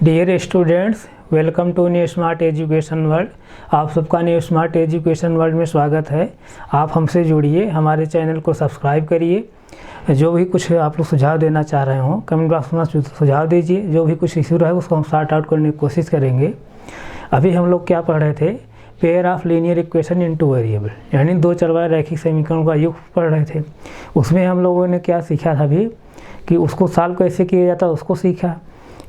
Dear students, welcome to new smart education world. आप सबका new smart education world में स्वागत है। आप हमसे जुड़िए, हमारे चैनल को सब्सक्राइब करिए। जो भी कुछ आप लोग सुझाव देना चाह रहे हो कमेंट बॉक्स में सुझाव दीजिए। जो भी कुछ इशू रहे उसको हम सॉर्ट आउट करने की कोशिश करेंगे। अभी हम लोग क्या पढ़ रहे थे, pair of linear equation into variable, यानी दो चरवाए रैखिक समीकरणों का योग पढ़ रहे थे। उसमें हम लोगों ने क्या सीखा था अभी कि उसको सॉल्व कैसे किया जाता है, उसको सीखा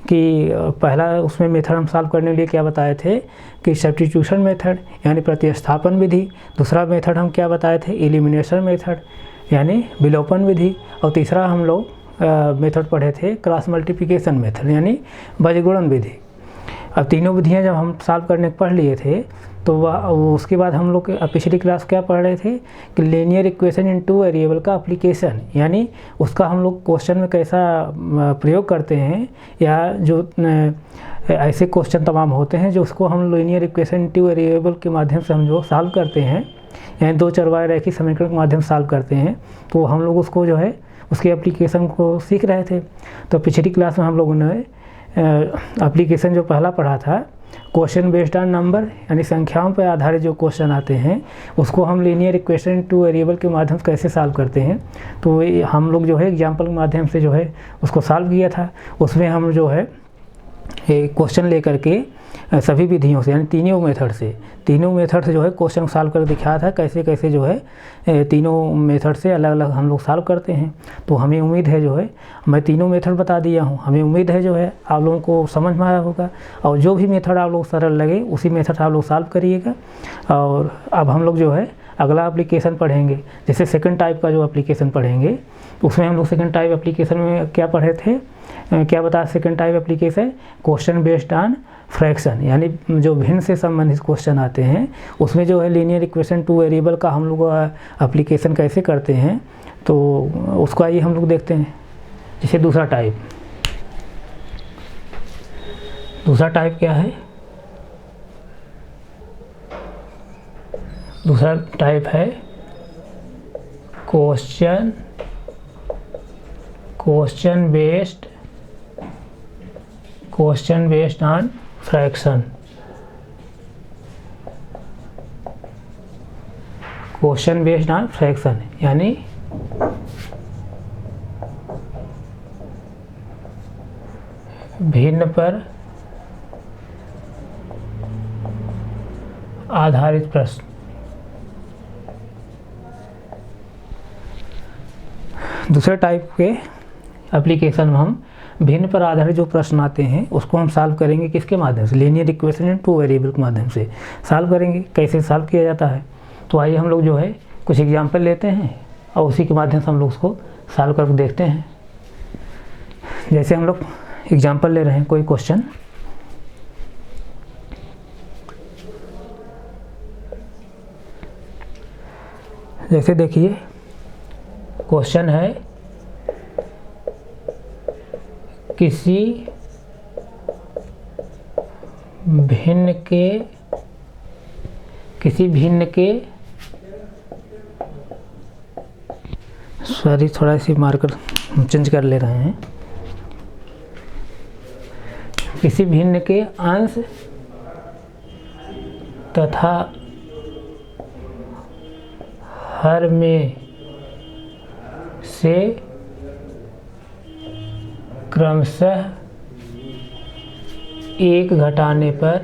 कि पहला उसमें मेथड हम सॉल्व करने के लिए क्या बताए थे कि सब्स्टिट्यूशन मेथड यानी प्रतिस्थापन विधि। दूसरा मेथड हम क्या बताए थे, एलिमिनेशन मेथड यानी विलोपन विधि। और तीसरा हम लोग मेथड पढ़े थे क्रॉस मल्टीप्लिकेशन मेथड यानी बीजगुणन विधि। अब तीनों विधियां जब हम सॉल्व करने पढ़ लिए थे तो उसके बाद हम लोग पिछली क्लास क्या पढ़ रहे थे कि लीनियर इक्वेशन इनटू वेरिएबल का एप्लीकेशन, यानी उसका हम लोग क्वेश्चन में कैसा प्रयोग करते हैं, या जो ऐसे क्वेश्चन तमाम होते हैं जो उसको हम लीनियर इक्वेशन इनटू वेरिएबल के माध्यम से हम जो सॉल्व करते हैं, यानी दो चरवाए रैखिक समीकरण के माध्यम से सॉल्व करते हैं। तो हम लोग उसको जो है उसके एप्लीकेशन को सीख रहे थे। तो पिछली क्लास में हम लोगों ने एप्लीकेशन जो पहला पढ़ा था, क्वेश्चन बेस्ड ऑन नंबर यानी संख्याओं पर आधारित जो क्वेश्चन आते हैं उसको हम लीनियर इक्वेशन टू वेरिएबल के माध्यम से कैसे सॉल्व करते हैं। तो हम लोग जो है एग्जांपल के माध्यम से जो है उसको सॉल्व किया था। उसमें हम जो है क्वेश्चन लेकर के सभी विधियों से यानी तीनों मेथड से जो है क्वेश्चन सॉल्व कर दिखाया था कैसे कैसे जो है तीनों मेथड से अलग अलग हम लोग सॉल्व करते हैं। तो हमें उम्मीद है जो है मैं तीनों मेथड बता दिया हूँ, हमें उम्मीद है जो है आप लोगों को समझ में आया होगा। और जो भी मेथड आप लोग सरल लगे उसी मेथड आप लोग सॉल्व करिएगा। और अब हम लोग जो है अगला एप्लीकेशन पढ़ेंगे, जैसे सेकंड टाइप का जो एप्लीकेशन पढ़ेंगे उसमें हम लोग सेकंड टाइप एप्लीकेशन में क्या पढ़े थे, क्या बता second type application question based on fraction, यानी जो भिन्न से संबंधित क्वेश्चन आते हैं उसमें जो है लीनियर इक्वेशन टू वेरिएबल का हम लोग एप्लीकेशन कैसे करते हैं। तो उसको आइए हम लोग देखते हैं। जैसे दूसरा टाइप क्या है, दूसरा टाइप है question based on fraction. Question based on fraction यानी भिन्न पर आधारित प्रश्न। दूसरे टाइप के एप्लीकेशन में हम भिन्न पर आधारित जो प्रश्न आते हैं उसको हम सॉल्व करेंगे किसके माध्यम से, लीनियर इक्वेशन टू वेरिएबल के माध्यम से सॉल्व करेंगे। कैसे सॉल्व किया जाता है, तो आइए हम लोग जो है कुछ एग्जांपल लेते हैं और उसी के माध्यम से हम लोग उसको सॉल्व करके देखते हैं। जैसे हम लोग एग्जांपल ले रहे हैं कोई क्वेश्चन, जैसे देखिए क्वेश्चन है किसी भिन्न के सॉरी थोड़ा सी मार्कर चेंज कर ले रहे हैं। किसी भिन्न के अंश तथा हर में से क्रमशः एक घटाने पर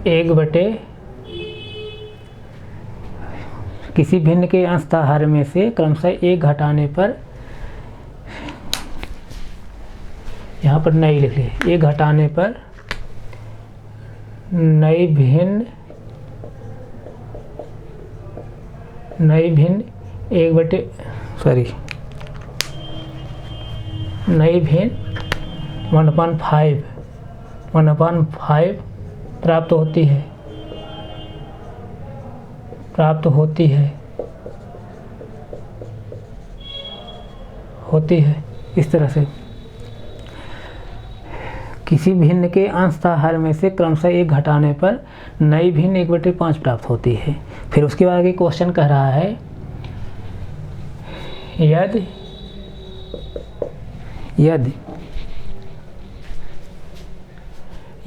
एक बटे किसी भिन्न के अंश तथा हर में से क्रमशः एक घटाने पर, यहाँ पर नई लिख ली, एक घटाने पर नई भिन्न एक बटे नई भिन्न 1/5 प्राप्त होती है इस तरह से। किसी भिन्न के अंश तथा हर में से क्रमशः एक घटाने पर नई भिन्न 1/5 प्राप्त होती है। फिर उसके बाद आगे क्वेश्चन कह रहा है यदि यदि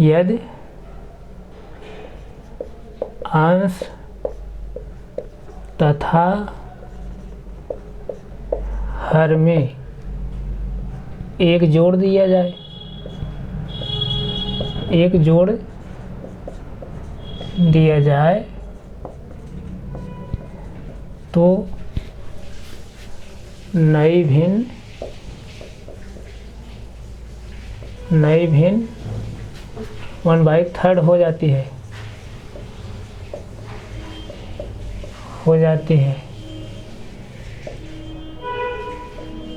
यदि अंश तथा हर में एक जोड़ दिया जाए, एक जोड़ दिया जाए तो नई भिन्न 1/3 हो जाती है,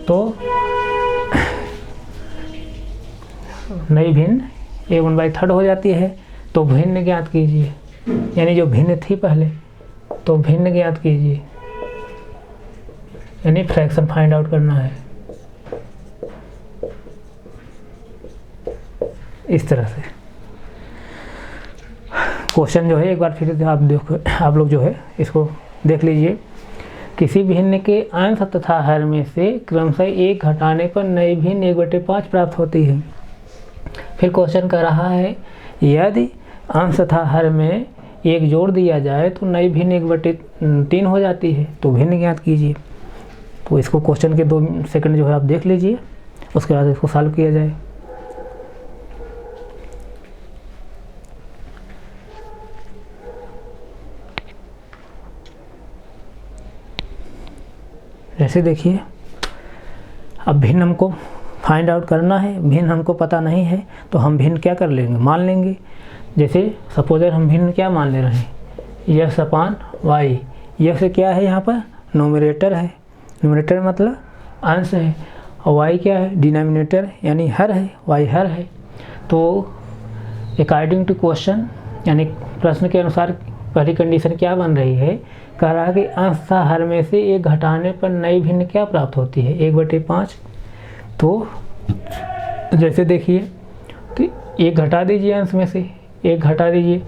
तो नई भिन्न 1/3 हो जाती है। तो भिन्न ज्ञात कीजिए, यानी जो भिन्न थी पहले, तो भिन्न ज्ञात कीजिए, यानी फ्रैक्शन फाइंड आउट करना है। इस तरह से क्वेश्चन जो है एक बार फिर आप लोग जो है इसको देख लीजिए। किसी भिन्न के अंश तथा हर में से क्रमशः 1 घटाने पर नई भिन्न 1/5 प्राप्त होती है। फिर क्वेश्चन कर रहा है यदि अंश तथा हर में एक जोड़ दिया जाए तो नई भिन्न 1/3 हो जाती है, तो भिन्न ज्ञात कीजिए। तो इसको क्वेश्चन के 2 सेकंड जो है आप देख लीजिए, उसके बाद इसको सॉल्व किया जाए। जैसे देखिए, अब भिन्न हमको फाइंड आउट करना है, भिन्न हमको पता नहीं है, तो हम भिन्न क्या कर लेंगे, मान लेंगे। जैसे सपोजर हम भिन्न क्या मान ले रहे हैं, यक्स अपान वाई। यक्स क्या है, यहाँ पर नोमिनेटर है, नोमिनेटर मतलब अंश है, और वाई क्या है, डिनोमिनेटर यानी हर है, वाई हर है। तो अकॉर्डिंग टू क्वेश्चन, यानी प्रश्न के अनुसार पहली कंडीशन क्या बन रही है, कह रहा है कि अंश तथा हर में से 1 घटाने पर नई भिन्न क्या प्राप्त होती है, 1/5। तो जैसे देखिए, तो 1 घटा दीजिए, अंश में से 1 घटा दीजिए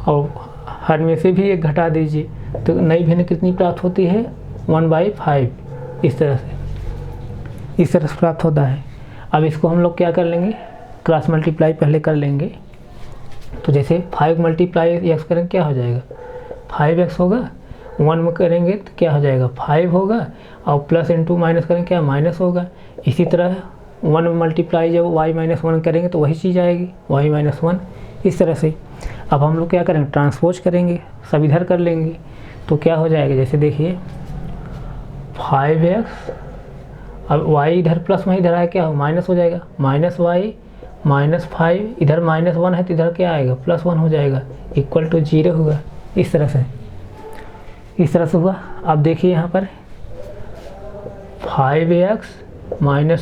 और हर में से भी 1 घटा दीजिए, तो नई भिन्न कितनी प्राप्त होती है, 1/5। इस तरह से प्राप्त होता है। अब इसको हम लोग क्या कर लेंगे, क्रॉस मल्टीप्लाई पहले कर लेंगे। तो जैसे 5 मल्टीप्लाई x करेंगे क्या हो जाएगा, 5x होगा, 1 में करेंगे तो क्या हो जाएगा, 5 होगा, और प्लस इंटू माइनस करेंगे क्या, माइनस होगा। इसी तरह 1 में मल्टीप्लाई जब y-1 करेंगे तो वही चीज़ आएगी, y-1। इस तरह से अब हम लोग क्या करेंगे, ट्रांसपोज करेंगे, सब इधर कर लेंगे, तो क्या हो जाएगा, जैसे देखिए 5x, अब y इधर प्लस में इधर आया क्या हो, माइनस हो जाएगा, -y -5, इधर -1 है तो इधर क्या आएगा, +1 हो जाएगा, इक्वल टू 0 होगा। इस तरह से हुआ। अब देखिए यहाँ पर 5x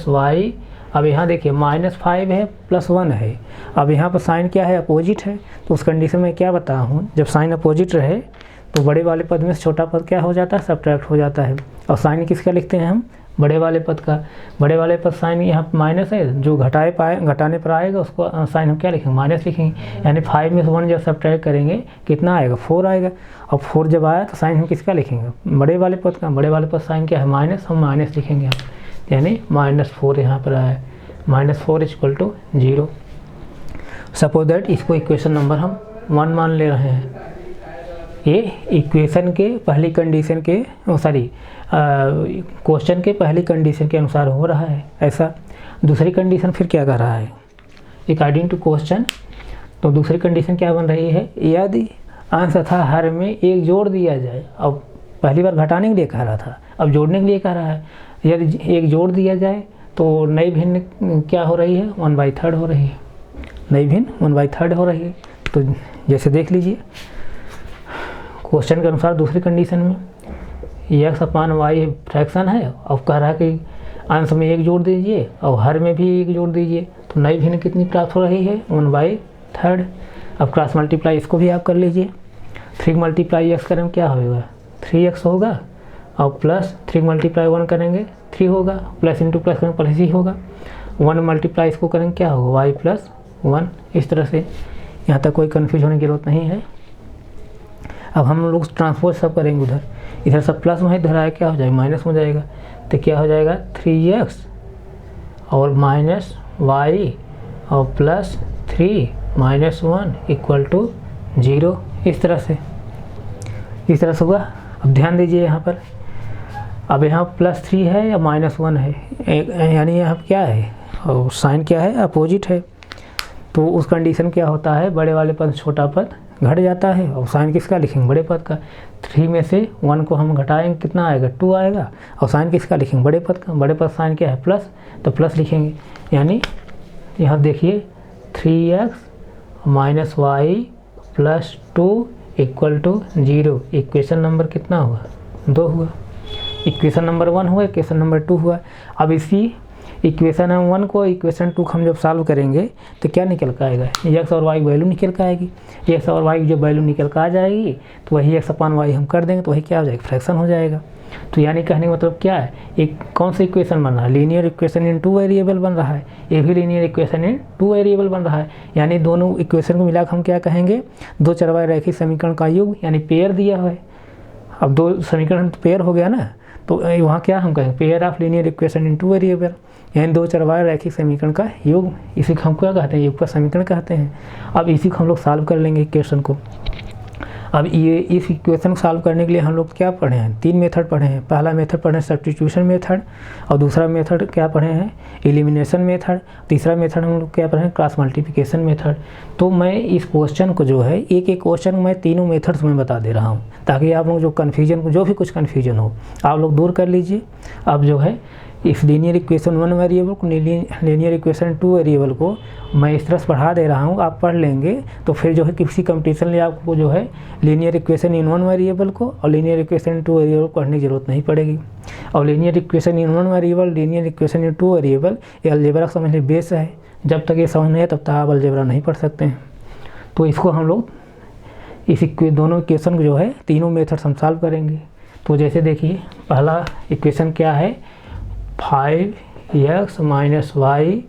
-y, अब यहाँ देखिए -5 है +1 है। अब यहाँ पर साइन क्या है, अपोजिट है। तो उस कंडीशन में क्या बता हूँ, जब साइन अपोजिट रहे तो बड़े वाले पद में से छोटा पद क्या हो जाता है, सब्ट्रैक्ट हो जाता है। और साइन किसका लिखते हैं हम, बड़े वाले पद का। बड़े वाले पद साइन यहाँ माइनस है, जो घटाने पर आएगा उसको साइन हम क्या लिखेंगे, माइनस लिखेंगे। यानी 5 में से 1 जब सब्ट्रैक्ट करेंगे कितना आएगा, 4 आएगा। और 4 जब आया तो साइन हम किसका लिखेंगे, बड़े वाले पद का। बड़े वाले पद साइन क्या है, माइनस, हम माइनस लिखेंगे, यानी -4 यहाँ पर आया, -4 = 0। सपोज दैट इसको इक्वेशन नंबर हम 1 मान ले रहे हैं। ये इक्वेशन के पहली कंडीशन के क्वेश्चन के पहली कंडीशन के अनुसार हो रहा है ऐसा। दूसरी कंडीशन फिर क्या कर रहा है, अकॉर्डिंग टू क्वेश्चन। तो दूसरी कंडीशन क्या बन रही है, यदि अंश तथा हर में एक जोड़ दिया जाए। अब पहली बार घटाने के लिए कह रहा था, अब जोड़ने के लिए कह रहा है। यदि एक जोड़ दिया जाए तो नई भिन्न क्या हो रही है, 1/3 हो रही है, नई भिन्न 1/3 हो रही है। तो जैसे देख लीजिए क्वेश्चन के अनुसार दूसरी कंडीशन में x अपान y फ्रैक्शन है, अब कह रहा है कि अंश में 1 जोड़ दीजिए और हर में भी 1 जोड़ दीजिए, तो नई भिन्न कितनी प्राप्त हो रही है, 1/3। अब क्रॉस मल्टीप्लाई इसको भी आप कर लीजिए। 3 मल्टीप्लाई x करेंगे क्या होगा, 3x होगा, और प्लस 3 मल्टीप्लाई 1 करेंगे 3 होगा, प्लस इंटू प्लस करेंगे प्लस ही होगा। 1 मल्टीप्लाई इसको करेंगे क्या होगा, y+1। इस तरह से यहाँ तक कोई कन्फ्यूज होने की जरूरत नहीं है। अब हम लोग ट्रांसपोज सब करेंगे, उधर इधर सब प्लस में है, इधर आया क्या हो जाएगा, माइनस हो जाएगा। तो क्या हो जाएगा 3x और माइनस वाई और प्लस 3 माइनस 1 इक्वल टू 0। इस तरह से होगा। अब ध्यान दीजिए यहाँ पर, अब यहाँ +3 है या -1 है, यानी यहाँ क्या है और साइन क्या है, अपोजिट है। तो उस कंडीशन क्या होता है, बड़े वाले पद छोटा पद घट जाता है और साइन किसका लिखेंगे, बड़े पद का। 3 में से 1 को हम घटाएंगे, कितना आएगा 2 आएगा, और साइन किसका लिखेंगे, बड़े पद का। बड़े पद साइन क्या है प्लस, तो प्लस लिखेंगे। यानी यहाँ देखिए 3x minus Y plus 2 equal to 0। Equation number कितना हुआ, 2 हुआ। इक्वेशन नंबर 1 हुआ, इक्वेशन नंबर 2 हुआ। अब इसी इक्वेशन 1 को इक्वेशन 2 हम जब सॉल्व करेंगे तो क्या निकल कर आएगा, x और y वैल्यू निकल कर आएगी। x और y जो वैल्यू निकल कर आ जाएगी तो वही x अपान y हम कर देंगे, तो वही क्या हो जाएगा, फ्रैक्शन हो जाएगा। तो यानी कहने का मतलब क्या है, एक कौन सा इक्वेशन बन रहा है, लीनियर इक्वेशन इन 2 वेरिएबल बन रहा है, ये भी लीनियर इक्वेशन इन 2 वेरिएबल बन रहा है। यानी दोनों इक्वेशन को मिलाकर हम क्या कहेंगे, दो चरवाहे रैखिक समीकरण का योग, यानी पेयर दिया है। अब दो समीकरण पेयर हो गया ना, तो वहाँ क्या हम कहेंगे, pair of linear equation in 2 variable, यानी दो चरवाहे रैखिक समीकरण का योग। इसी को हम क्या कहते हैं, योग का समीकरण कहते हैं। अब इसी को हम लोग सॉल्व कर लेंगे इक्वेशन को। अब ये इस इक्वेशन को सॉल्व करने के लिए हम लोग क्या पढ़े हैं, 3 मेथड पढ़े हैं। पहला मेथड पढ़े हैं सब्स्टिट्यूशन मेथड, और दूसरा मेथड क्या पढ़े हैं, एलिमिनेशन मेथड। तीसरा मेथड हम लोग क्या पढ़े हैं, क्रॉस मल्टीप्लिकेशन मेथड। तो मैं इस क्वेश्चन को जो है, एक एक क्वेश्चन मैं तीनों मेथड्स में बता दे रहा हूँ, ताकि आप लोग जो कन्फ्यूजन, जो भी कुछ कन्फ्यूजन हो आप लोग दूर कर लीजिए। अब जो है इस लीनियर इक्वेशन 1 वेरिएबल को, लीनियर इक्वेशन 2 वेरिएबल को मैं इस तरह से पढ़ा दे रहा हूँ, आप पढ़ लेंगे तो फिर जो है किसी कंपटीशन में आपको जो है लीनियर इक्वेशन इन 1 वेरिएबल को और लीनियर इक्वेशन इन 2 वेरिएबल को पढ़ने की जरूरत नहीं पड़ेगी। और linear equation in 1 variable, linear equation in 2 variable, ये अलजेब्रा समझने बेस है। जब तक ये समझ नहीं है तब तक आप अलजेब्रा नहीं पढ़ सकते हैं। तो इसको हम लोग इस दोनों इक्वेशन को जो है तीनों मेथड हम सॉल्व करेंगे। तो जैसे देखिए पहला इक्वेशन क्या है, 5x माइनस वाई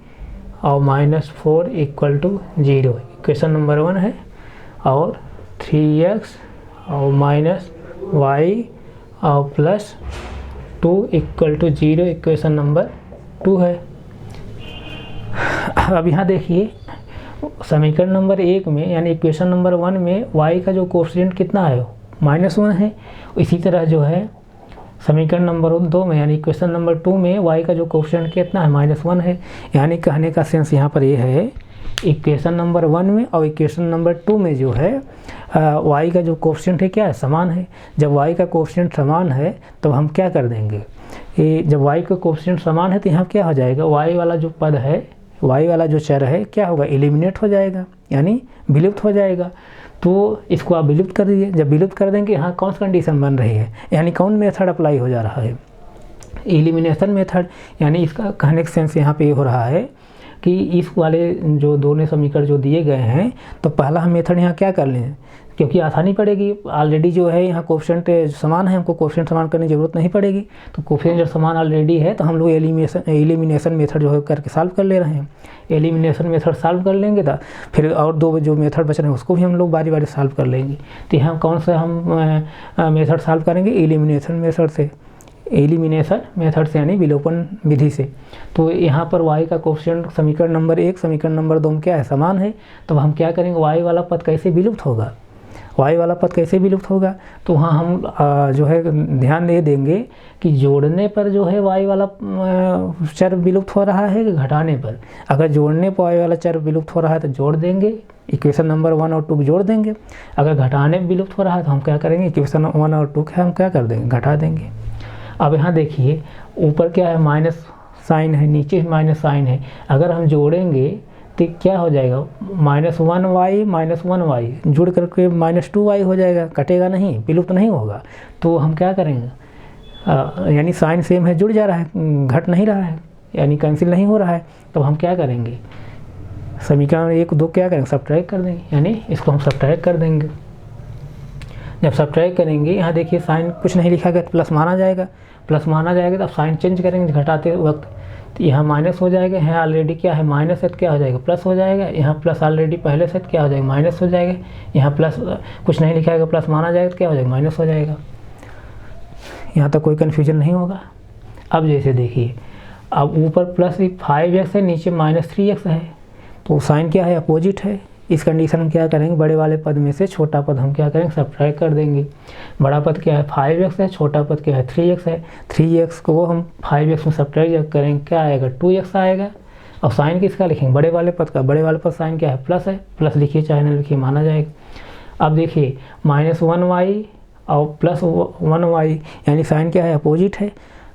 और -4 इक्वल टू 0, इक्वेशन नंबर 1 है। और 3x और माइनस वाई और plus 2 equal to 0, equation number 2 है। अब यहाँ देखिए समीकरण नंबर 1 में, यानी इक्वेशन नंबर 1 में y का जो कोएफिशिएंट कितना है, -1 है। इसी तरह जो है समीकरण नंबर 2 में, यानी इक्वेशन नंबर 2 में y का जो कोएफिशिएंट कितना है, -1 है। यानी कहने का सेंस यहाँ पर ये है, इक्वेशन नंबर 1 में और इक्वेशन नंबर 2 में जो है y का जो कोएफिशिएंट है क्या है, समान है। जब y का कोएफिशिएंट समान है तो हम क्या कर देंगे, ये जब y का कोएफिशिएंट समान है तो यहाँ क्या हो जाएगा, y वाला जो पद है, y वाला जो चर है क्या होगा, एलिमिनेट हो जाएगा, यानी विलुप्त हो जाएगा। तो इसको आप विलुप्त कर दीजिए। जब विलुप्त कर देंगे, यहाँ कौन सी कंडीशन बन रही है, यानी कौन मेथड अप्लाई हो जा रहा है, एलिमिनेशन मेथड। यानी इसका कहने का सेंस यहाँ पे ये हो रहा है कि इस वाले जो दोनों समीकरण जो दिए गए हैं, तो पहला हम मेथड यहाँ क्या कर लें, क्योंकि आसानी पड़ेगी। ऑलरेडी जो है यहाँ कोएफिशिएंट समान है, हमको कोएफिशिएंट समान करने की जरूरत नहीं पड़ेगी। तो कोएफिशिएंट जब समान ऑलरेडी है तो हम लोग एलिमिनेशन मेथड जो है करके सॉल्व कर ले रहे हैं। एलिमिनेशन मेथड सॉल्व कर लेंगे तो फिर और दो जो मेथड बच रहे हैं उसको भी हम लोग बारी बारी सॉल्व कर लेंगे। तो यहाँ कौन सा हम मेथड सॉल्व करेंगे, एलिमिनेशन मेथड से, एलिमिनेशन मेथड से यानी विलोपन विधि से। तो यहाँ पर y का कोएफिशिएंट समीकरण नंबर 1 समीकरण नंबर 2 में क्या है, समान है। तो हम क्या करेंगे, y वाला पद कैसे विलुप्त होगा, y वाला पद कैसे विलुप्त होगा। तो वहाँ हम जो है ध्यान दे देंगे कि जोड़ने पर जो है y वाला चर विलुप्त हो रहा है कि घटाने पर। अगर जोड़ने पर y वाला चर विलुप्त हो रहा है तो जोड़ देंगे, इक्वेशन नंबर 1 और 2 जोड़ देंगे। अगर घटाने में विलुप्त हो रहा है तो हम क्या करेंगे, इक्वेशन 1 और 2 हम क्या कर देंगे, घटा देंगे। अब यहाँ देखिए ऊपर क्या है, माइनस साइन है, नीचे माइनस साइन है। अगर हम जोड़ेंगे तो क्या हो जाएगा, -1y -1y जुड़ करके -2y हो जाएगा, कटेगा नहीं, विलुप्त नहीं होगा। तो हम क्या करेंगे, यानी साइन सेम है, जुड़ जा रहा है, घट नहीं रहा है, यानी कैंसिल नहीं हो रहा है। तो हम क्या करेंगे, समीकरण 1 2 क्या करेंगे, सब्ट्रैक्ट कर देंगे, यानी इसको हम सब्ट्रैक्ट कर देंगे। जब सब्ट्रैक्ट करेंगे, यहाँ देखिए साइन कुछ नहीं लिखा गया तो प्लस माना जाएगा, प्लस माना जाएगा। तो अब साइन चेंज करेंगे घटाते वक्त, तो यहाँ माइनस हो जाएगा, यहाँ ऑलरेडी क्या है माइनस है तो क्या हो जाएगा, प्लस हो जाएगा। यहाँ प्लस ऑलरेडी पहले से तो क्या हो जाएगा, माइनस हो जाएगा। यहाँ प्लस कुछ नहीं लिखा है, प्लस माना जाएगा तो क्या हो जाएगा, माइनस हो जाएगा। यहाँ तक कोई कन्फ्यूजन नहीं होगा। अब जैसे देखिए, अब ऊपर प्लस 5x है, नीचे -3x है, तो साइन क्या है, अपोजिट है। इस कंडीशन में क्या करेंगे, बड़े वाले पद में से छोटा पद हम क्या करेंगे, सब्ट्रैक्ट कर देंगे। बड़ा पद क्या है, 5x है, छोटा पद क्या है, 3x है। 3x को हम 5x में सब्ट्रैक्ट करेंगे, क्या आएगा, 2x आएगा। और साइन किसका लिखेंगे, बड़े वाले पद का। बड़े वाले पद साइन क्या है, प्लस है, प्लस लिखिए चाहे ना लिखिए, माना जाएगा। अब देखिए -1y और +1y, यानी साइन क्या है, अपोजिट है।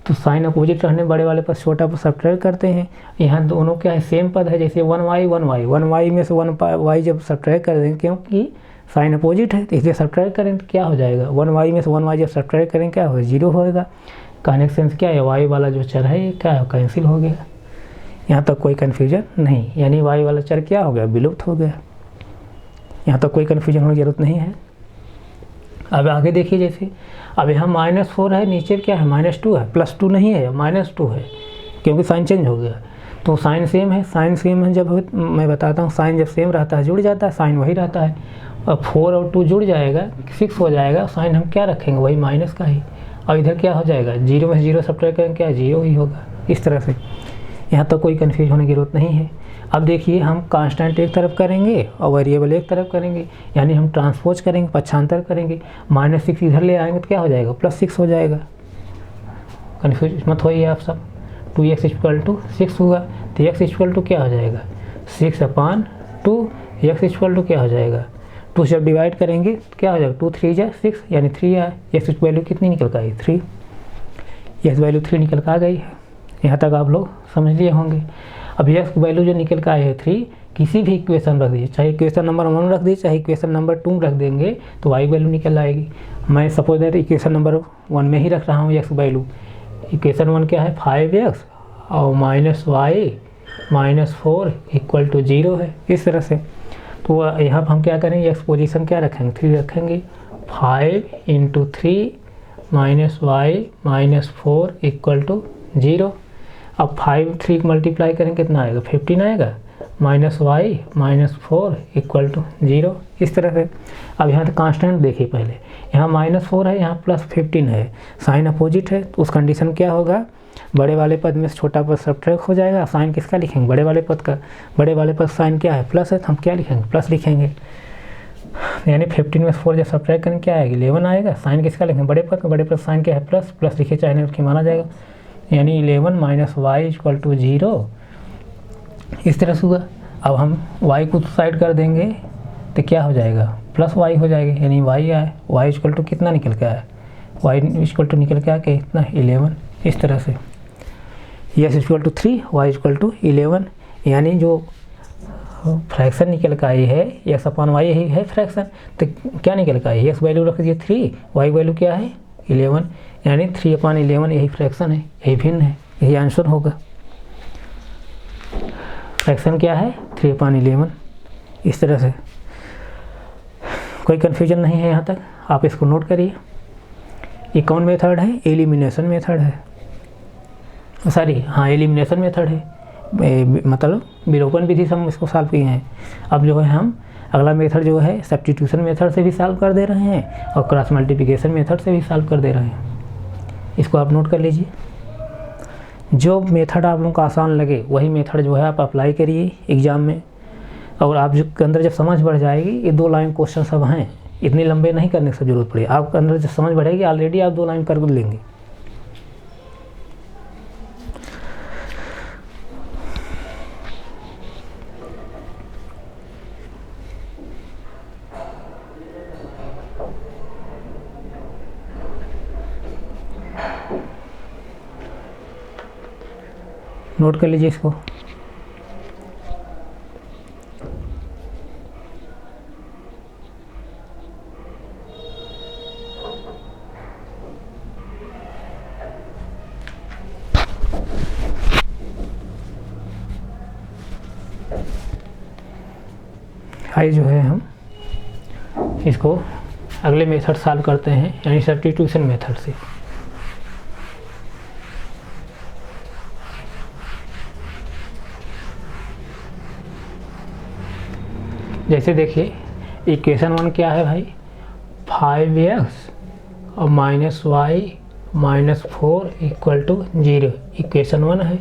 तो साइन अपोजिट रहने बड़े वाले पद छोटा पद सब्ट्रैक्ट करते हैं। यहाँ दोनों क्या है, सेम पद है, जैसे 1y में से 1y जब सब्ट्रैक्ट कर देंगे, क्योंकि साइन अपोजिट है तो इसलिए सब्ट्रैक्ट करें तो क्या हो जाएगा, 1y में से 1y जब सब्ट्रैक्ट करें क्या होगा, 0 होएगा। कहने का सेंस क्या है, y वाला जो चर है ये क्या है, कैंसिल हो गया। यहाँ तक कोई कन्फ्यूजन नहीं, यानी y वाला चर क्या हो गया, विलुप्त हो गया। यहाँ तक कोई कन्फ्यूजन होने की जरूरत नहीं है। अब आगे देखिए, जैसे अब यहाँ -4 है, नीचे क्या है, -2 है, +2 नहीं है, -2 है, क्योंकि साइन चेंज हो गया। तो साइन सेम है, साइन सेम है, जब मैं बताता हूँ साइन जब सेम रहता है जुड़ जाता है, साइन वही रहता है। अब 4 और 2 जुड़ जाएगा, 6 हो जाएगा। साइन हम क्या रखेंगे, वही माइनस का ही। और इधर क्या हो जाएगा, 0 में से 0 सब्ट्रैक्ट करेंगे, क्या 0 ही होगा। इस तरह से यहाँ तक कोई कन्फ्यूज होने की जरूरत नहीं है। अब देखिए, हम कांस्टेंट एक तरफ करेंगे और वेरिएबल एक तरफ करेंगे, यानी हम ट्रांसपोज करेंगे, पक्षांतर करेंगे। -6 इधर ले आएंगे तो क्या हो जाएगा, +6 हो जाएगा। कन्फ्यूज मत होइए आप सब। 2x = 6 हुआ, तो x = क्या हो जाएगा, 6/2। x = क्या हो जाएगा, 2 से जब डिवाइड करेंगे तो क्या हो जाएगा, 2 3 जा 6, यानी 3 आए। x की वैल्यू कितनी निकल कर आई, 3। x वैल्यू 3 निकल कर आ गई है। यहाँ तक आप लोग समझ लिए होंगे। अब x की वैल्यू जो निकल कर आई है 3, किसी भी इक्वेशन रख दीजिए, चाहे इक्वेशन नंबर 1 रख दीजिए, चाहे इक्वेशन नंबर 2 रख देंगे तो y वैल्यू निकल आएगी। मैं सपोज दैट इक्वेशन नंबर 1 में ही रख रहा हूँ x वैल्यू। इक्वेशन 1 क्या है, 5x और -y -4 = 0 है, इस तरह से। तो यहाँ पर हम क्या करेंगे, x पोजीशन क्या रखेंगे, 3 रखेंगे। 5 × 3 -y -4 = 0। अब 5 3 मल्टीप्लाई करेंगे कितना आएगा, 15 आएगा। -y -4 = 0, इस तरह से। अब यहाँ तो कांस्टेंट देखिए, पहले यहाँ -4 है, यहाँ +15 है, साइन अपोजिट है, तो उस कंडीशन क्या होगा, बड़े वाले पद में से छोटा पद सब्ट्रैक्ट हो जाएगा। साइन किसका लिखेंगे, बड़े वाले पद का। बड़े वाले पद साइन क्या है, प्लस है, तो हम क्या लिखेंगे, प्लस लिखेंगे। यानी 15 में से 4 जब सब्ट्रैक्ट करेंगे क्या आएगा, 11 आएगा। साइन किसका लिखेंगे, बड़े पद का। बड़े पद साइन क्या है, प्लस लिखे चाहे नहीं उसकी माना जाएगा, यानी 11 - y = 0, इस तरह से हुआ। अब हम y को साइड कर देंगे तो क्या हो जाएगा, +y हो जाएगा, यानी y आए। y = कितना निकल के आया, y = निकल के आया कितना, 11, इस तरह से। x = 3, y = 11, यानी जो फ्रैक्शन निकल के आई है x/y यही है फ्रैक्शन, तो क्या निकल के आई, x वैल्यू रख दिए 3, y वैल्यू क्या है 11, यानी 3/11 यही फ्रैक्शन है, यही भिन्न है, यही आंसर होगा। फ्रैक्शन क्या है, 3/11, इस तरह से। कोई कन्फ्यूजन नहीं है यहाँ तक, आप इसको नोट करिए। ये कौन मेथड है, एलिमिनेशन मेथड है, सॉरी हाँ एलिमिनेशन मेथड है, मतलब विलोपन विधि से हम इसको सॉल्व किए हैं। अब जो है हम अगला मेथड जो है सब्स्टिट्यूशन मेथड से भी सॉल्व कर दे रहे हैं और क्रॉस मल्टीप्लिकेशन मेथड से भी सॉल्व कर दे रहे हैं। इसको आप नोट कर लीजिए। जो मेथड आप लोगों को आसान लगे वही मेथड जो है आप अप्लाई करिए एग्ज़ाम में, और आप जो के अंदर जब समझ बढ़ जाएगी, ये 2 लाइन क्वेश्चन सब हैं, इतने लंबे नहीं करने की जरूरत पड़ेगी। आपके अंदर जब समझ बढ़ेगी ऑलरेडी आप 2 लाइन कर लेंगे। नोट कर लीजिए इसको। आइए जो है हम इसको अगले मेथड सॉल्व करते हैं, यानी सब्स्टिट्यूशन मेथड से। जैसे देखिए इक्वेशन 1 क्या है भाई, 5x और -y -4 इक्वल टू 0 इक्वेशन 1 है।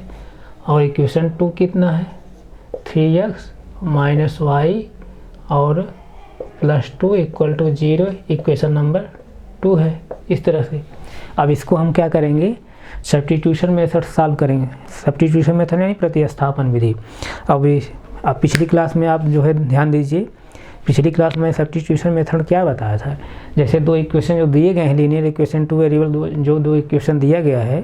और इक्वेशन 2 कितना है 3x - y और +2 इक्वल टू 0 इक्वेशन नंबर 2 है। इस तरह से अब इसको हम क्या करेंगे सब्स्टिट्यूशन मेथड सॉल्व करेंगे। सब्स्टिट्यूशन मेथड यानी प्रतिस्थापन विधि। अब पिछली क्लास में आप जो है ध्यान दीजिए, पिछली क्लास में सब्स्टिट्यूशन मेथड क्या बताया था। जैसे दो इक्वेशन जो दिए गए हैं लीनियर इक्वेशन 2 वेरिएबल जो दो इक्वेशन दिया गया है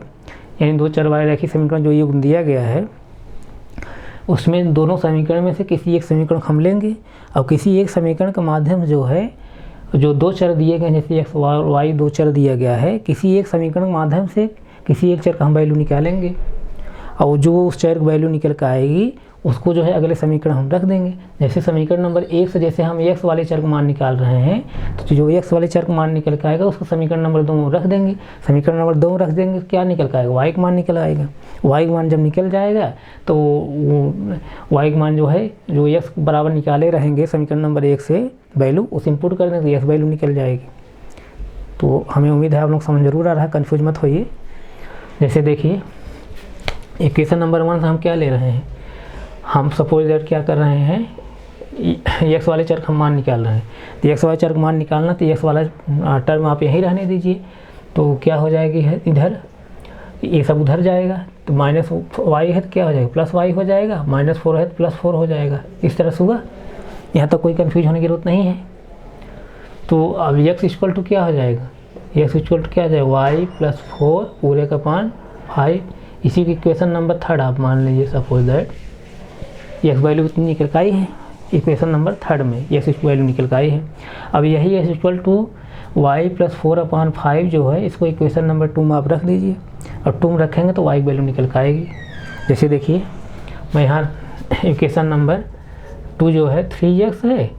यानी दो चर रैखिक समीकरण जो योग दिया गया है उसमें दोनों समीकरण में से किसी एक समीकरण हम लेंगे और किसी एक समीकरण का माध्यम जो है जो दो चर दिए गए जैसे x y दो चर दिया गया है किसी एक समीकरण के माध्यम से किसी एक चर का हम वैल्यू निकालेंगे और जो उस चर की वैल्यू निकल कर आएगी उसको जो है अगले समीकरण हम रख देंगे। जैसे समीकरण नंबर 1 से जैसे हम x वाले चर का मान निकाल रहे हैं तो जो x वाले चर का मान निकल कर आएगा उसको समीकरण नंबर 2 में रख देंगे। समीकरण नंबर 2 रख देंगे क्या निकल कर आएगा y का मान निकल आएगा। y का मान जब निकल जाएगा तो y का मान जो है जो x बराबर निकाले रहेंगे समीकरण नंबर 1 से वैल्यू उस इनपुट कर देंगे तो x वैल्यू निकल जाएगी। तो हमें उम्मीद है आप लोग समझ जरूर आ रहा है, कन्फ्यूज मत होइए। जैसे देखिए इक्वेशन नंबर 1 से हम क्या ले रहे हैं, हम सपोज दैट क्या कर रहे हैं एक्स वाले चर का मान निकाल रहे हैं। तो एक्स वाले चर का मान निकालना तो एक्स वाला टर्म आप यहीं रहने दीजिए तो क्या हो जाएगी है इधर ये सब उधर जाएगा तो -y है तो क्या हो जाएगा +y हो जाएगा, -4 है तो +4 हो जाएगा। इस तरह से हुआ, यहाँ तक कोई कन्फ्यूज होने की जरूरत नहीं है। तो अब x इक्वल टू क्या हो जाएगा, x इक्वल टू क्या हो जाएगा y + 4 पूरे का पान 5। इसी की इक्वेशन नंबर 3 आप मान लीजिए सपोज दैट x वैल्यू इतनी निकल आई है इक्वेशन नंबर 3 में x वैल्यू निकल आई है। अब यही x इक्वल टू y + 4/5 जो है इसको इक्वेशन नंबर 2 में आप रख दीजिए और 2 में रखेंगे तो y वैल्यू निकल आएगी। जैसे देखिए मैं यहाँ इक्वेशन नंबर 2 जो है 3x है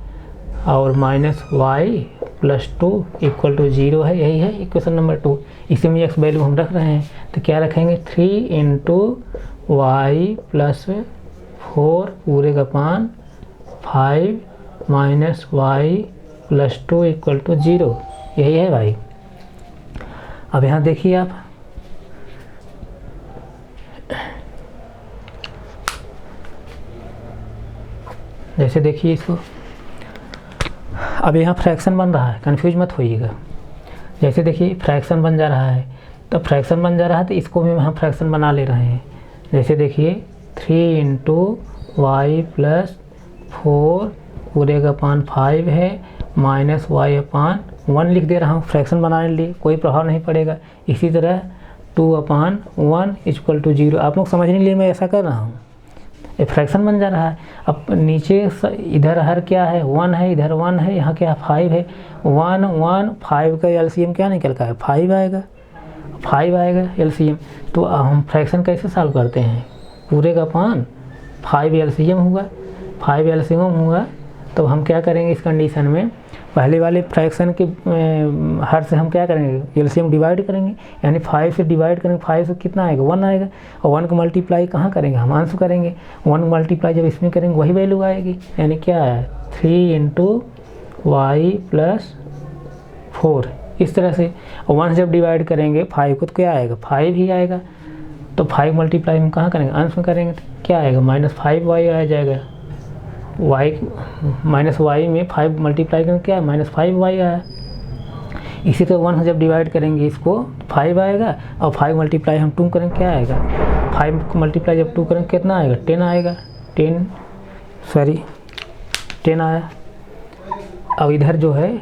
और -y + 2 इक्वल टू 0 है, यही है इक्वेशन नंबर 2। इसी में x वैल्यू हम रख रहे हैं तो क्या रखेंगे 3 × y + 4 पूरे का पान 5 -y + 2 इक्वल टू 0, यही है भाई। अब यहाँ देखिए आप जैसे देखिए इसको अब यहाँ फ्रैक्शन बन रहा है, कंफ्यूज मत होइएगा। जैसे देखिए फ्रैक्शन बन जा रहा है तो फ्रैक्शन बन जा रहा है तो इसको भी हम फ्रैक्शन बना ले रहे हैं। जैसे देखिए 3 × y + 4 पूरे का पान 5 है -y/1 लिख दे रहा हूँ फ्रैक्शन बनाने के लिए, कोई प्रभाव नहीं पड़ेगा। इसी तरह 2/1 इक्वल टू 0 आप लोग समझने के लिए मैं ऐसा कर रहा हूँ। ये फ्रैक्शन बन जा रहा है। अब नीचे इधर हर क्या है 1 है, इधर 1 है, यहाँ क्या 5 है। 1 1 5 का एलसीएम क्या निकल का है 5 आएगा एलसीएम। तो हम फ्रैक्शन कैसे सॉल्व करते हैं, पूरे का पान 5 एलसीएम हुआ तो हम क्या करेंगे इस कंडीशन में पहले वाले फ्रैक्शन के हर से हम क्या करेंगे एलसीएम डिवाइड करेंगे, यानी 5 से डिवाइड करेंगे 5 से कितना आएगा 1 आएगा और 1 को मल्टीप्लाई कहाँ करेंगे हम आंसर करेंगे। 1 मल्टीप्लाई जब इसमें करेंगे वही वैल्यू आएगी, यानी क्या है 3 × y + 4 इस तरह से। और 1 जब डिवाइड करेंगे 5 को तो क्या आएगा 5 ही आएगा। तो 5 मल्टीप्लाई हम कहाँ करेंगे अंश में करेंगे तो क्या आएगा -5y आ जाएगा। y में 5 मल्टीप्लाई करेंगे क्या -5y आया। इसी तरह 1 जब डिवाइड करेंगे इसको 5 आएगा और 5 मल्टीप्लाई हम 2 करेंगे क्या आएगा 5 मल्टीप्लाई जब 2 करेंगे कितना आएगा 10 आएगा 10 आया। अब इधर जो है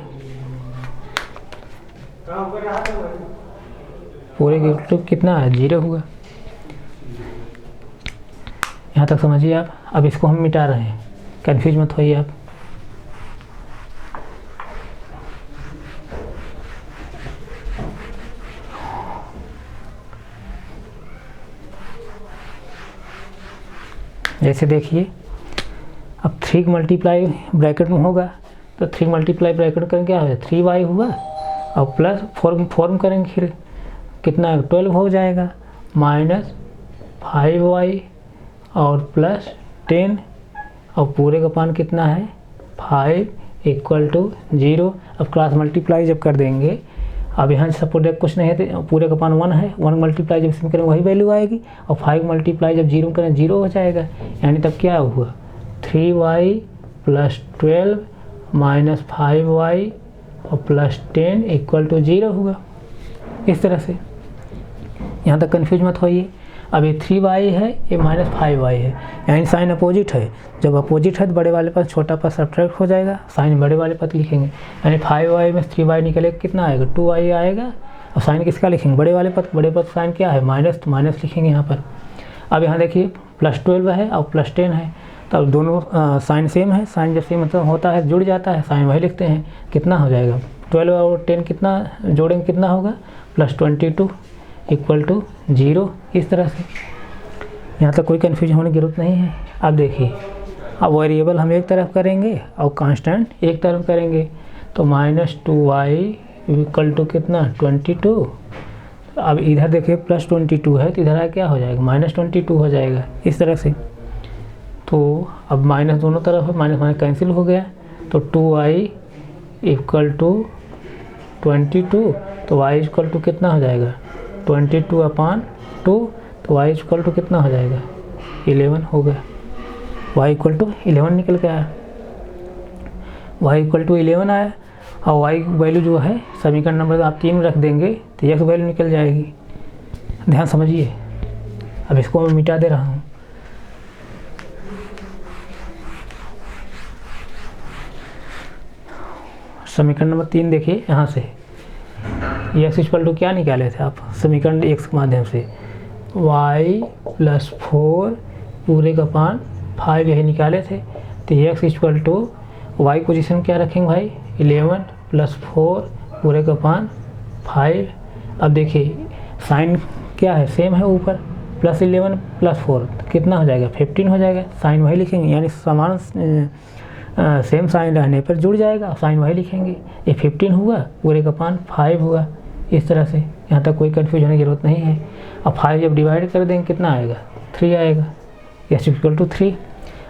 पूरे के कितना है 0 हुआ। यहाँ तक समझिए आप। अब इसको हम मिटा रहे हैं, कंफ्यूज मत होइए आप। जैसे देखिए अब 3 मल्टीप्लाई ब्रैकेट में होगा तो 3 मल्टीप्लाई ब्रैकेट करेंगे क्या हो जाए 3y हुआ और प्लस 4 में करेंगे फिर कितना 12 हो जाएगा -5y और प्लस 10 और पूरे का पान कितना है 5 इक्वल टू 0। अब क्रॉस मल्टीप्लाई जब कर देंगे अब यहाँ सपोज कुछ नहीं है तो पूरे का पान 1 है, 1 मल्टीप्लाई जब इसमें करें वही वैल्यू आएगी, और 5 मल्टीप्लाई जब 0 करें 0 हो जाएगा। यानी तब क्या हुआ 3y + 12 - 5y और +10 = 0 हुआ। इस तरह से यहाँ तक कन्फ्यूज मत होइए। अब ये 3y है, ये -5y है, यानी साइन अपोजिट है। जब अपोजिट है तो बड़े वाले पास छोटा पास सब्ट्रैक्ट हो जाएगा, साइन बड़े वाले पास लिखेंगे। यानी 5y में 3y निकलेगा कितना आएगा 2y आएगा, और साइन किसका लिखेंगे बड़े वाले पास, बड़े पास साइन क्या है माइनस, तो माइनस लिखेंगे यहाँ पर। अब यहाँ देखिए +12 है और +10 है, तो अब दोनों साइन सेम है, साइन जब सेम मतलब होता है जुड़ जाता है, साइन वही लिखते हैं। कितना हो जाएगा 12 और 10 कितना जोड़ेंगे कितना होगा +22 = 0। इस तरह से यहाँ तक कोई कन्फ्यूजन होने की जरूरत नहीं है। अब देखिए अब वेरिएबल हम एक तरफ करेंगे और कांस्टेंट एक तरफ करेंगे, तो -2y = कितना 22। अब इधर देखिए +22 है तो इधर क्या हो जाएगा -22 हो जाएगा। इस तरह से तो अब माइनस दोनों तरफ है, माइनस माइनस कैंसिल हो गया, तो 2y = 22, तो y = कितना हो जाएगा 22/2, तो y = कितना हो जाएगा 11 हो गया। y = 11 निकल के आया, y = 11 आया, और y वैल्यू जो है समीकरण नंबर आप 3 रख देंगे तो x वैल्यू निकल जाएगी। ध्यान समझिए। अब इसको मैं मिटा दे रहा हूँ। समीकरण नंबर 3 देखिए, यहाँ से x = क्या निकाले थे आप समीकरण x के माध्यम से, y + 4 पूरे का पान 5 यही निकाले थे। तो x = y पोजीशन क्या रखेंगे भाई 11 + 4 पूरे का पान 5। अब देखिए साइन क्या है सेम है, ऊपर +11 + 4 तो कितना हो जाएगा 15 हो जाएगा, साइन वही लिखेंगे, यानी समान सेम साइन रहने पर जुड़ जाएगा, साइन वही लिखेंगे। ये 15 हुआ, पूरे का पान 5 हुआ। इस तरह से यहाँ तक कोई कन्फ्यूजन होने की जरूरत नहीं है। अब 5 जब डिवाइड कर देंगे कितना आएगा 3 आएगा, x = 3।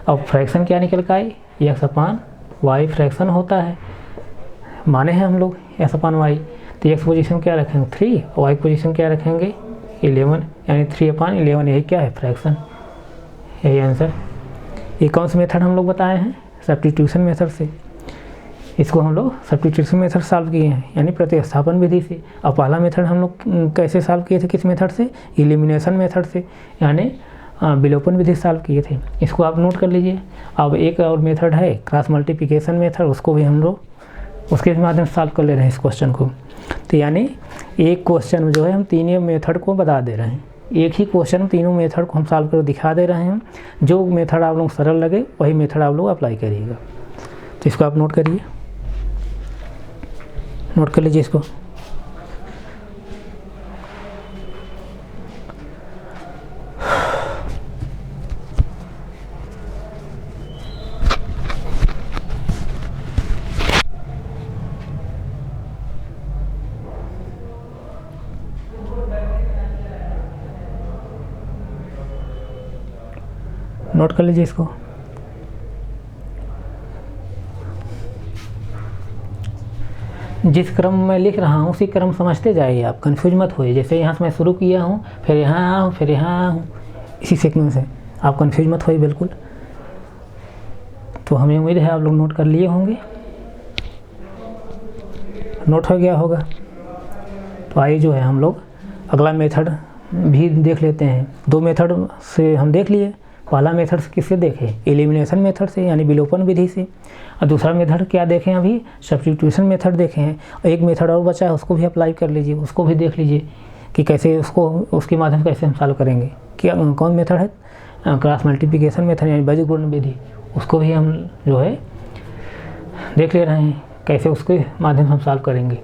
अब फ्रैक्शन क्या निकल का आई x/y फ्रैक्शन होता है, माने हैं हम लोग x/y। तो x पोजीशन क्या रखेंगे 3 और y पोजीशन क्या रखेंगे 11, यानी 3/11 यही क्या है फ्रैक्शन, यही आंसर। ये कौन सा मेथड हम लोग बताए हैं सब्स्टिट्यूशन मेथड से। इसको हम लोग सब्स्टिट्यूशन मेथड सॉल्व किए हैं, यानी प्रतिस्थापन विधि से। और पहला मेथड हम लोग कैसे सॉल्व किए थे, किस मेथड से, एलिमिनेशन मेथड से, यानी विलोपन विधि सॉल्व किए थे। इसको आप नोट कर लीजिए। अब एक और मेथड है क्रॉस मल्टीप्लिकेशन मेथड, उसको भी हम लोग उसके माध्यम से सॉल्व कर ले रहे हैं इस क्वेश्चन को। तो यानी एक क्वेश्चन में जो है हम तीनों मेथड को बता दे रहे हैं, एक ही क्वेश्चन में तीनों मेथड को हम सॉल्व कर दिखा दे रहे हैं। जो मेथड आप लोग सरल लगे वही मेथड आप लोग अप्लाई करिएगा। तो इसको आप नोट करिए, नोट कर लीजिए इसको। नोट कर लीजिए इसको। जिस क्रम में लिख रहा हूँ उसी क्रम समझते जाइए, आप कंफ्यूज मत होइए। जैसे यहाँ से मैं शुरू किया हूँ, फिर यहाँ आया हूँ, फिर यहाँ आया हूँ, इसी सीक्वेंस से आप कंफ्यूज मत होइए बिल्कुल। तो हमें उम्मीद है आप लोग नोट कर लिए होंगे, नोट हो गया होगा। तो आइए जो है हम लोग अगला मेथड भी देख लेते हैं। दो मेथड से हम देख लिए, पहला मेथड किससे देखें एलिमिनेशन मेथड से, यानी विलोपन विधि से, और दूसरा मेथड क्या देखें अभी सब्स्टिट्यूशन मेथड देखे हैं। और एक मेथड और बचा है, उसको भी अप्लाई कर लीजिए, उसको भी देख लीजिए कि कैसे उसको उसके माध्यम से कैसे हम सॉल्व करेंगे। क्या कौन मेथड है क्रॉस मल्टीप्लिकेशन मेथड यानी बीजगणित विधि, उसको भी हम जो है देख ले रहे हैं कैसे उसके माध्यम से हम सॉल्व करेंगे।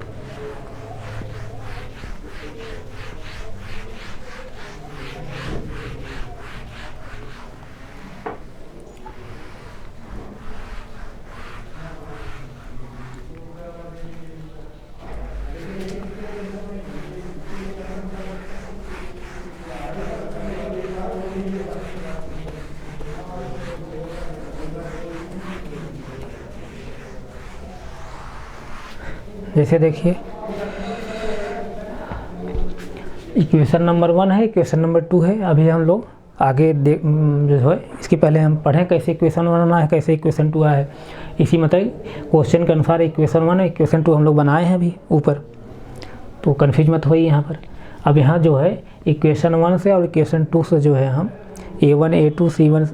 जैसे देखिए इक्वेशन नंबर 1 है, इक्वेशन नंबर 2 है। अभी हम लोग आगे जो है इसके पहले हम पढ़ें कैसे इक्वेशन 1 बना है, कैसे इक्वेशन 2 आया है। इसी मतलब क्वेश्चन के अनुसार इक्वेशन 1 है, इक्वेशन 2 हम लोग बनाए हैं अभी ऊपर, तो कन्फ्यूज मत होइए यहाँ पर। अब यहाँ जो है इक्वेशन 1 से और इक्वेशन 2 से जो है हम A1 A2 C1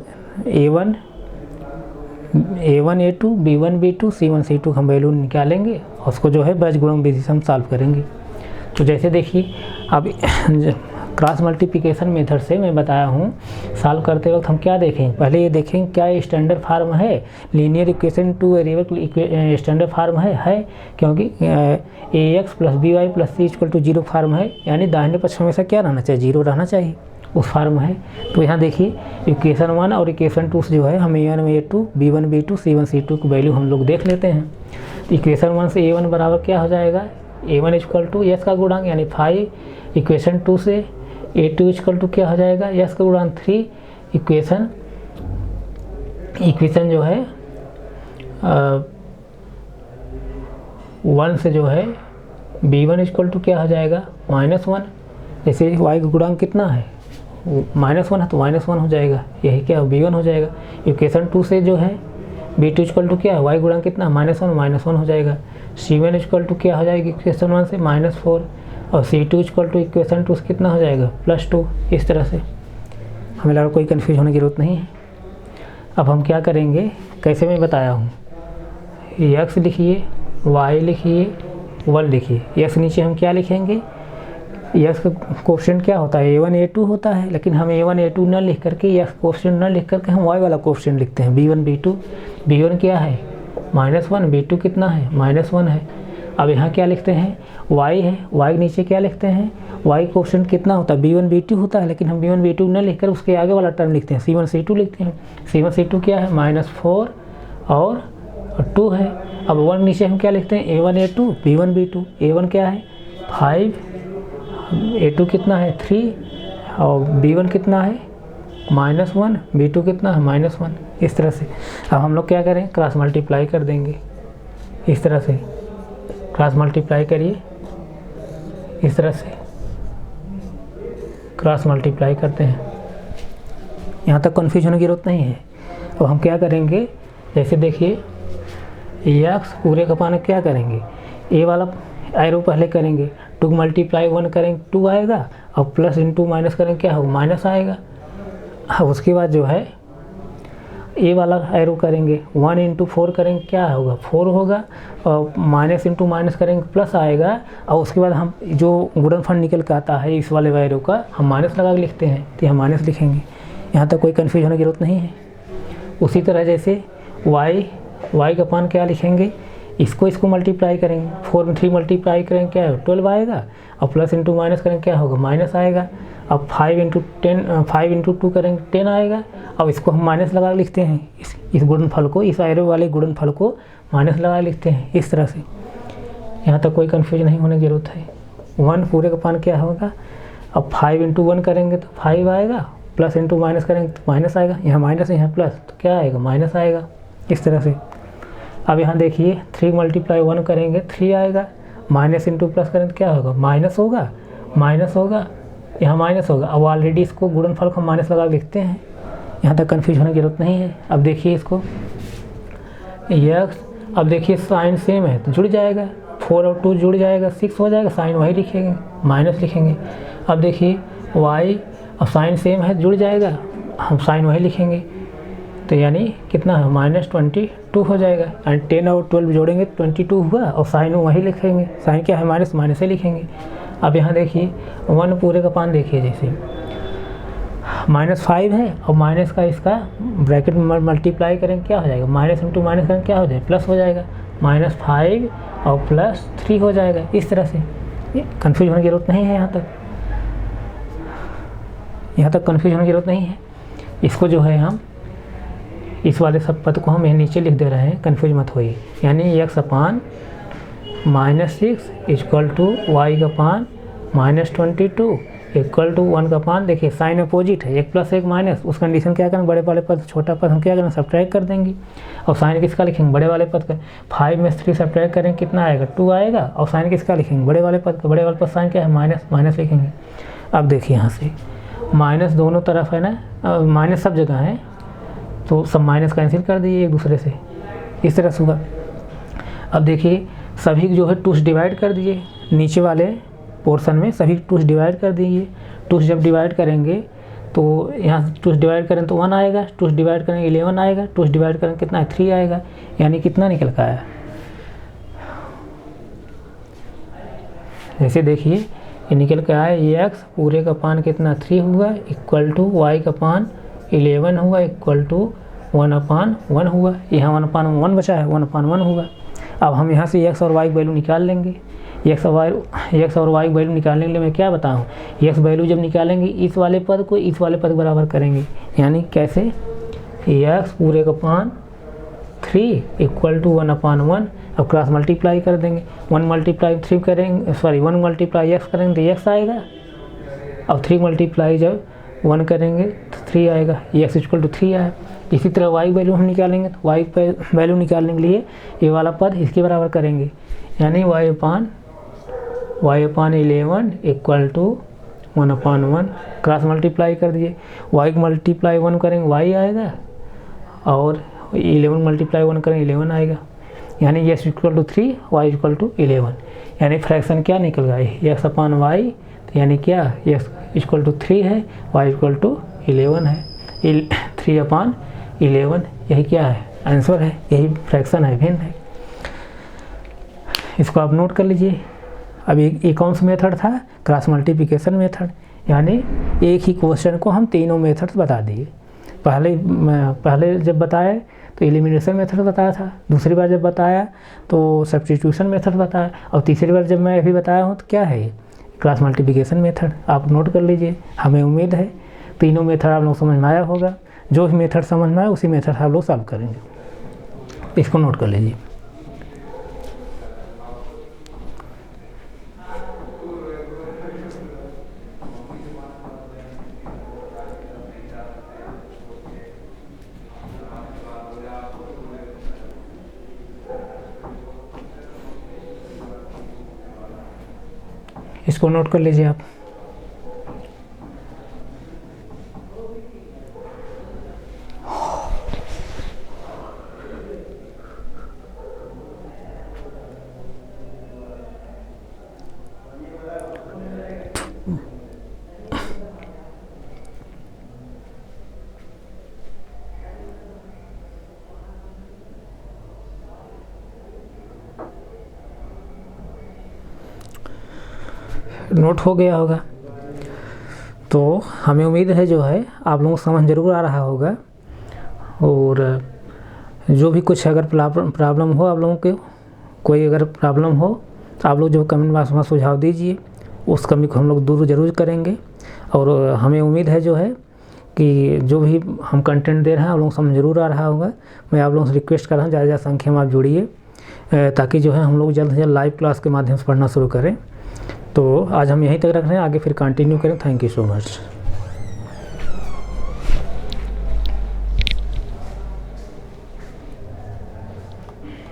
A1 A2 B1 B2 C1 C2 हम वैल्यू निकालेंगे और उसको जो है बीजगणित विधि से हम सॉल्व करेंगे। तो जैसे देखिए अब क्रॉस मल्टीप्लिकेशन मेथड से मैं बताया हूँ, सॉल्व करते वक्त हम क्या देखेंगे, पहले ये देखेंगे क्या ये स्टैंडर्ड फार्म है, linear equation 2 variable standard form है क्योंकि ax plus by plus c equal to 0 form है, यानी दाहिने पक्ष हमेशा क्या रहना चाहिए, 0 रहना चाहिए, उस फार्म है। तो यहाँ देखिए इक्वेशन 1 और इक्वेशन 2 जो है हम A1 A2 B1 B2 C1 C2 की वैल्यू हम लोग देख लेते हैं। तो इक्वेशन 1 से A1 बराबर क्या हो जाएगा, A1 इक्वल टू यस का गुणांक यानी 5, इक्वेशन 2 से A2 इक्वल टू क्या हो जाएगा, यस का गुणांक 3, इक्वेशन जो है 1 से जो है B1 इक्वल टू क्या हो जाएगा -1, जैसे y का गुणांक कितना है -1 है तो -1 हो जाएगा, यही क्या B1 हो जाएगा। इक्वेशन 2 से जो है B2 इक्वल टू क्या है, y गुणांक कितना -1 हो जाएगा। C1 इक्वल टू क्या हो जाएगी इक्वेशन 1 से -4 और C2 इक्वल टू इक्वेशन 2 से कितना हो जाएगा +2। इस तरह से हमें लगा कोई कन्फ्यूज होने की जरूरत नहीं है। अब हम क्या करेंगे, कैसे मैं बताया हूँ, x लिखिए, y लिखिए, 1 लिखिए, x नीचे हम क्या लिखेंगे, यस का कोएफिशिएंट क्या होता है A1 A2 होता है, लेकिन हम A1 A2 न लिख करके यस कोएफिशिएंट न लिख करके हम y वाला कोएफिशिएंट लिखते हैं B1 B2। B1 क्या है -1, B2 कितना है -1 है। अब यहाँ क्या लिखते हैं y है, y के नीचे क्या लिखते हैं, y कोएफिशिएंट कितना होता है B1 B2 होता है, लेकिन हम B1 B2 न लिख कर उसके आगे वाला टर्म लिखते हैं C1 C2 लिखते हैं। C1 C2 क्या है -4 और 2 है। अब 1 नीचे हम क्या लिखते हैं A1 A2 B1 B2, A1 क्या है 5, A2 कितना है 3 और B1 कितना है -1, B2 कितना है -1। इस तरह से अब हम लोग क्या करें, क्रॉस मल्टीप्लाई कर देंगे, इस तरह से क्रॉस मल्टीप्लाई करिए, इस तरह से क्रॉस मल्टीप्लाई करते हैं। यहाँ तक कन्फ्यूज होने की जरूरत नहीं है। अब हम क्या करेंगे, जैसे देखिए x पूरे का पाना क्या करेंगे, ए वाला एरो पहले करेंगे, 2 मल्टीप्लाई 1 करेंगे 2 आएगा और प्लस इंटू माइनस करेंगे क्या होगा माइनस आएगा। उसके बाद जो है ए वाला एरो करेंगे, 1 इंटू 4 करेंगे क्या होगा 4 होगा और माइनस इंटू माइनस करेंगे प्लस आएगा। और उसके बाद हम जो गुणनफल निकल के आता है इस वाले एरो का हम माइनस लगा के लिखते हैं, तो हम माइनस लिखेंगे। यहाँ तक कोई कन्फ्यूज होने की जरूरत नहीं है। उसी तरह जैसे y का मान क्या लिखेंगे, इसको मल्टीप्लाई करेंगे, 4 में 3 मल्टीप्लाई करेंगे क्या है 12 आएगा और प्लस इंटू माइनस करेंगे क्या होगा माइनस आएगा। अब 5 इंटू 2 करेंगे 10 आएगा। अब इसको हम माइनस लगा लिखते हैं, इस गुणनफल को, इस एरो वाले गुणनफल को माइनस लगा लिखते हैं इस तरह से। यहाँ तक कोई कन्फ्यूज नहीं होने की ज़रूरत है। 1 पूरे का पान क्या होगा, अब 5 इंटू 1 करेंगे तो 5 आएगा, प्लस इंटू माइनस करेंगे तो माइनस आएगा, यहाँ माइनस यहाँ प्लस तो क्या आएगा माइनस आएगा इस तरह से। अब यहाँ देखिए 3 मल्टीप्लाई 1 करेंगे 3 आएगा, माइनस इंटू प्लस करेंगे तो क्या होगा माइनस होगा, यहाँ माइनस होगा। अब ऑलरेडी इसको गुणनफल को माइनस लगा लिखते हैं, यहाँ तक कन्फ्यूज होने की जरूरत नहीं है। अब देखिए इसको यक्स, अब देखिए साइन सेम है तो जुड़ जाएगा, 4 और 2 जुड़ जाएगा 6 हो जाएगा, साइन वही लिखेंगे माइनस लिखेंगे। अब देखिए वाई, अब साइन सेम है जुड़ जाएगा, हम साइन वही लिखेंगे, तो यानी कितना है -22 हो जाएगा। यानी 10 और 12 जोड़ेंगे 22 हुआ और साइन वही लिखेंगे, साइन क्या है माइनस से लिखेंगे। अब यहाँ देखिए 1 पूरे का पान देखिए, जैसे -5 है और माइनस का इसका ब्रैकेट में मल्टीप्लाई करेंगे क्या हो जाएगा, माइनस इंटू माइनस करेंगे क्या हो जाएगा प्लस हो जाएगा, -5 और +3 हो जाएगा। इस तरह से कन्फ्यूज होने की जरूरत नहीं है, यहाँ तक कन्फ्यूज होने की जरूरत नहीं है। इसको जो है हम इस वाले सब पद को हम यहाँ नीचे लिख दे रहे हैं, कन्फ्यूज मत होइए। यानी x upon -6 equal to y का पान -22 इक्वल टू 1 का पान, देखिए साइन अपोजिट है, 1 + 1 माइनस, उस कंडीशन क्या करें बड़े वाले पद छोटा पद हम क्या करें सब्ट्रैक्ट कर देंगे। और साइन किसका लिखेंगे बड़े वाले पद का, 5 में 3 सब्ट्रैक्ट करेंगे कितना आएगा 2 आएगा, और साइन किसका लिखेंगे बड़े वाले पद का, बड़े वाले पद साइन क्या है माइनस लिखेंगे। अब देखिए यहाँ से माइनस दोनों तरफ है ना, माइनस सब जगह है, तो सब माइनस कैंसिल कर दिए एक दूसरे से, इस तरह से हुआ। अब देखिए सभी जो है 2 से डिवाइड कर दिए, नीचे वाले पोर्शन में सभी 2 से डिवाइड कर दिए। 2 से जब डिवाइड करेंगे तो यहाँ 2 से डिवाइड करें तो 1 आएगा, 2 से डिवाइड करेंगे 11 आएगा, 2 से डिवाइड करेंगे कितना है 3 आएगा, यानी कितना निकल का आया। जैसे देखिए ये निकल के आया, ये x पूरे का पान कितना 3 हुआ इक्वल टू y का पान 11 हुआ इक्वल टू 1/1 हुआ। यहाँ 1/1 बचा है, 1/1 हुआ। अब हम यहाँ से x और y वैल्यू निकाल लेंगे। x और y वैल्यू निकालने के लिए मैं क्या बताऊँ, x वैल्यू जब निकालेंगे इस वाले पद को इस वाले पद के बराबर करेंगे, यानी कैसे, x पूरे का पान 3 इक्वल टू 1/1। अब क्रॉस मल्टीप्लाई कर देंगे, 1 मल्टीप्लाई 3 करेंगे, सॉरी 1 मल्टीप्लाई x करेंगे तो x आएगा। अब 3 मल्टीप्लाई जब 1 करेंगे तो 3 आएगा, x इक्वल टू 3 आया। इसी तरह y वैल्यू हम निकालेंगे तो y वैल्यू निकालने के लिए ये वाला पद इसके बराबर करेंगे, यानी y/11 equal to 1/1। Cross multiply कर दिए, y मल्टीप्लाई 1 करेंगे y आएगा और 11 मल्टीप्लाई 1 करेंगे 11 आएगा, यानी x equal to 3 y equal to 11। यानी फ्रैक्शन क्या निकल गया, x/y, तो यानी क्या x इक्वल टू 3 है, y इक्वल टू 11 है, 3/11। यही क्या है, आंसर है, यही फ्रैक्शन है, भिन्न है। इसको आप नोट कर लीजिए। अब एक कौन सा मेथड था, क्रॉस मल्टीप्लिकेशन मेथड, यानी एक ही क्वेश्चन को हम तीनों मेथड्स बता दिए। पहले जब बताए तो एलिमिनेशन मेथड बताया था, दूसरी बार जब बताया तो सब्स्टिट्यूशन मेथड बताया, और तीसरी बार जब मैं अभी बताया हूँ तो क्या है, क्रॉस मल्टीप्लिकेशन मेथड। आप नोट कर लीजिए। हमें उम्मीद है तीनों मेथड आप लोग समझ में आया होगा। जो भी मेथड समझ में आए उसी मेथड आप लोग सॉल्व करेंगे। इसको नोट कर लीजिए। इसको नोट कर लीजिए आप। नोट हो गया होगा, तो हमें उम्मीद है जो है आप लोगों को समझ ज़रूर आ रहा होगा। और जो भी कुछ अगर प्रॉब्लम हो, आप लोगों के कोई अगर प्रॉब्लम हो तो आप लोग जो कमेंट बॉक्स में सुझाव दीजिए, उस कमी को हम लोग दूर ज़रूर करेंगे। और हमें उम्मीद है जो है कि जो भी हम कंटेंट दे रहे हैं आप लोगों को समझ ज़रूर आ रहा होगा। मैं आप लोगों से रिक्वेस्ट कर रहा हूँ ज़्यादा संख्या में आप जुड़िए, ताकि जो है हम लोग जल्द से जल्द लाइव क्लास के माध्यम से पढ़ना शुरू करें। तो आज हम यहीं तक रख रहे हैं, आगे फिर कंटिन्यू करें। Thank you so much.